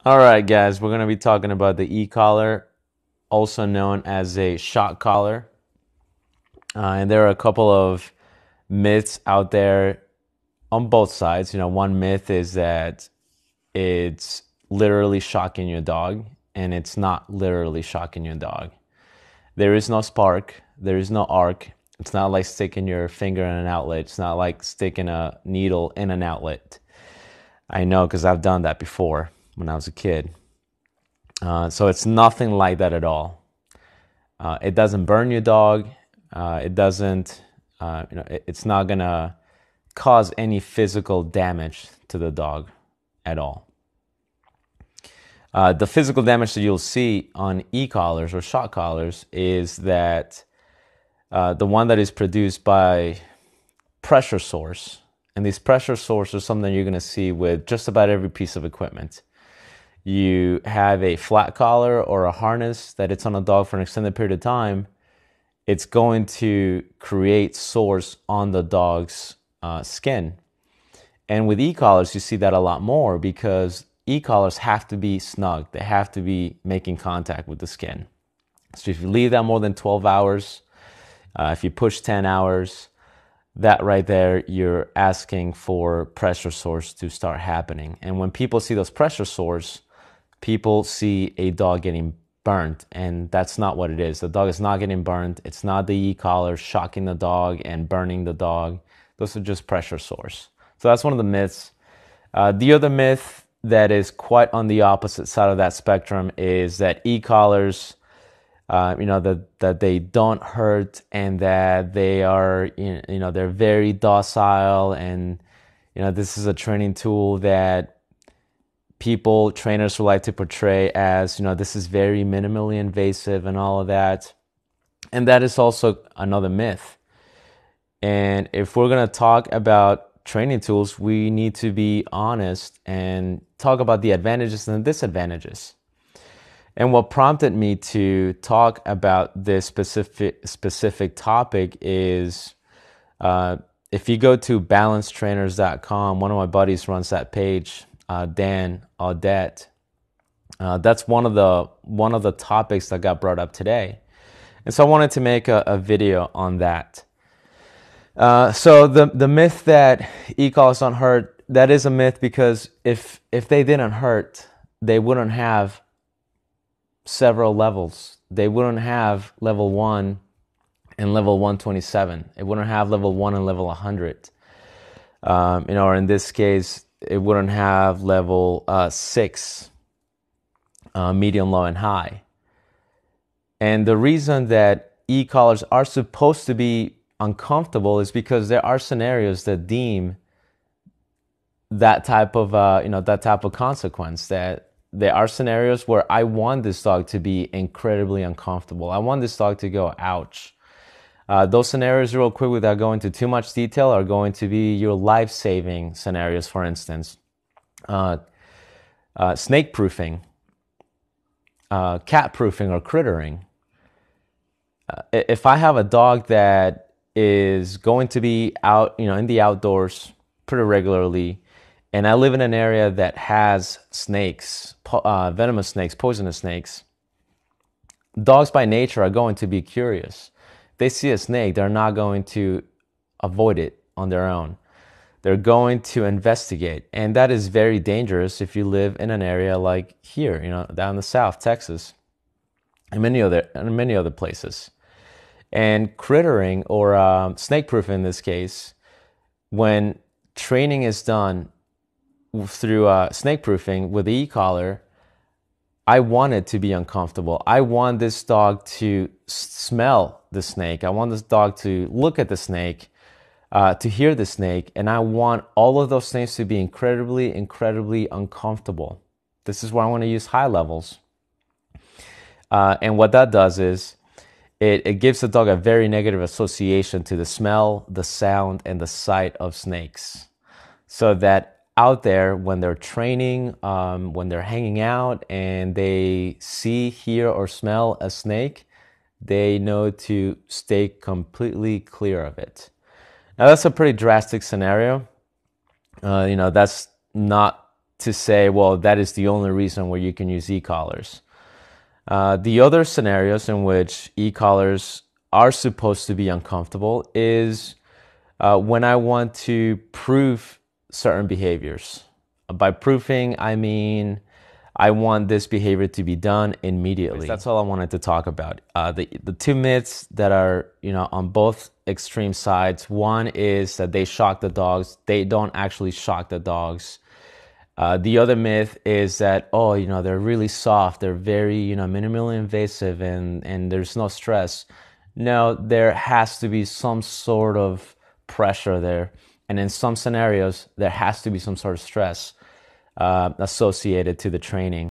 All right, guys, we're going to be talking about the e-collar, also known as a shock collar. And there are a couple of myths out there on both sides. One myth is that it's literally shocking your dog, and it's not literally shocking your dog. There is no spark, there is no arc. It's not like sticking your finger in an outlet. It's not like sticking a needle in an outlet. I know because I've done that before when I was a kid. So it's nothing like that at all. It doesn't burn your dog. It doesn't, it's not gonna cause any physical damage to the dog at all. The physical damage that you'll see on e-collars or shock collars is that the one that is produced by pressure source, and these pressure sources are something you're gonna see with just about every piece of equipment. You have a flat collar or a harness that it's on a dog for an extended period of time, it's going to create sores on the dog's skin. And with e-collars, you see that a lot more because e-collars have to be snug. They have to be making contact with the skin. So if you leave that more than 12 hours, if you push 10 hours, that right there, you're asking for pressure sores to start happening. And when people see those pressure sores, people see a dog getting burnt, and that's not what it is. The dog is not getting burnt. It's not the e-collar shocking the dog and burning the dog. Those are just pressure sores. So that's one of the myths. The other myth that is quite on the opposite side of that spectrum is that e-collars, that they don't hurt and that they are, they're very docile, and this is a training tool that trainers who like to portray as, this is very minimally invasive and all of that. And that is also another myth. And if we're going to talk about training tools, we need to be honest and talk about the advantages and the disadvantages. And what prompted me to talk about this specific topic is, if you go to balancetrainers.com, one of my buddies runs that page, Dan Audette. That's one of the topics that got brought up today, and so I wanted to make a video on that. So the myth that e-collars don't hurt, that is a myth, because if they didn't hurt, they wouldn't have several levels. They wouldn't have level 1 and level 127. It wouldn't have level 1 and level 100. Or in this case, it wouldn't have level 6, medium, low, and high. And the reason that e-collars are supposed to be uncomfortable is because there are scenarios that deem that type of consequence. That there are scenarios where I want this dog to be incredibly uncomfortable. I want this dog to go, ouch. Those scenarios, real quick, without going into too much detail, are going to be your life-saving scenarios. For instance, snake proofing, cat proofing, or crittering. If I have a dog that is going to be out, in the outdoors pretty regularly, and I live in an area that has snakes, venomous snakes, poisonous snakes, dogs by nature are going to be curious. They see a snake, they're not going to avoid it on their own. They're going to investigate. And that is very dangerous if you live in an area like here, down in the South, Texas, and many other places. And crittering, or snake proof in this case, when training is done through snake proofing with the e-collar, I want it to be uncomfortable. I want this dog to smell the snake. I want this dog to look at the snake, to hear the snake, and I want all of those things to be incredibly, incredibly uncomfortable. This is where I want to use high levels. And what that does is it gives the dog a very negative association to the smell, the sound, and the sight of snakes. So that out there, when they're training, when they're hanging out and they see, hear, or smell a snake, they know to stay completely clear of it. Now, that's a pretty drastic scenario. That's not to say, well, that is the only reason where you can use e-collars. The other scenarios in which e-collars are supposed to be uncomfortable is when I want to prove certain behaviors. By proving, I mean I want this behavior to be done immediately. That's all I wanted to talk about. The two myths that are, on both extreme sides. One is that they shock the dogs. They don't actually shock the dogs. The other myth is that, they're really soft. They're very, minimally invasive and there's no stress. No, there has to be some sort of pressure there. And in some scenarios, there has to be some sort of stress associated to the training.